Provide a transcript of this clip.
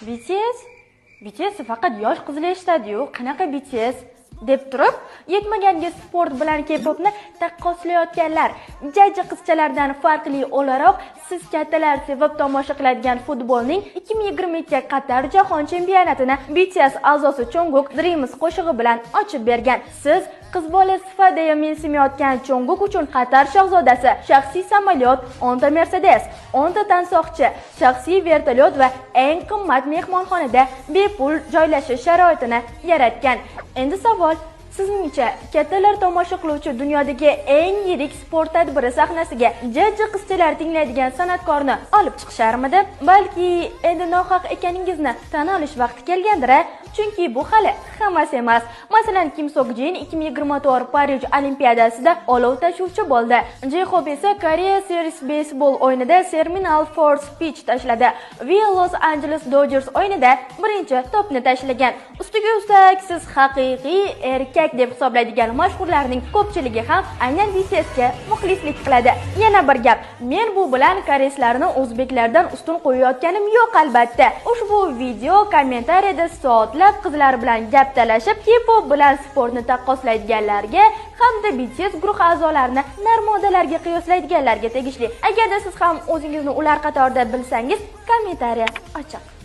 BTS faqat yosh qizlar eshitadi-yu, qanaqa BTS deb turib, yetmaganga sport bilan K-popni taqqoslayotganlar. Jajji qizchalardan farqli o'laroq, siz kattalar sevib tomosha qiladigan futbolning 2022 Qatar jahon chempionatini BTS a'zosi Jungkook Dreams qo'shig'i bilan ochib bergan. Siz qiz bola sifatida mensimayotgan Jungkook uchun Qatar shahzodasi shaxsiy samolyot, 10 ta Mercedes, 10 ta tansoqchi, shaxsiy vertolyot va eng qimmat mehmonxonada bepul joylashish sharoitini yaratgan. Endi savol, sizningcha kattalar tomosha qiluvchi dunyodagi eng yirik sport tadbiri sahnasiga jajji qizchalar tinglaydigan san'atkorni olib chiqisharmidi? Balki endi nohaq ekaningizni tan olish vaqti kelgandir. Chunki bu hali hammasi emas. Masalan, Kim Sok Jin 2024 Parij Olimpiadasida olov tashuvchi bo'ldi. J-Hope esa Koreya Series Baseball o'yinida Terminal Force Pitch tashladi. Va Los Angeles Dodgers o'yinida birinchi to'pni tashlagan. Ustiga ustak, siz haqiqiy erkak deb hisoblaydigan mashhurlarning ko'pchiligi ham aynan BTSga muxlislik qiladi. Yana bir gap, men bu bilan koreyslarni o'zbeklardan ustun qo'yayotganim yo'q albatta. Ushbu video kommentariyada soatlab qizlar bilan gap talashib, K-pop bilan sportni taqqoslaydiganlarga hamda BTS guruh a'zolarini narmodalarga qiyoslaydiganlarga tegishli. Agarda siz ham o'zingizni ular qatorida bilsangiz, kommentariya ochiq.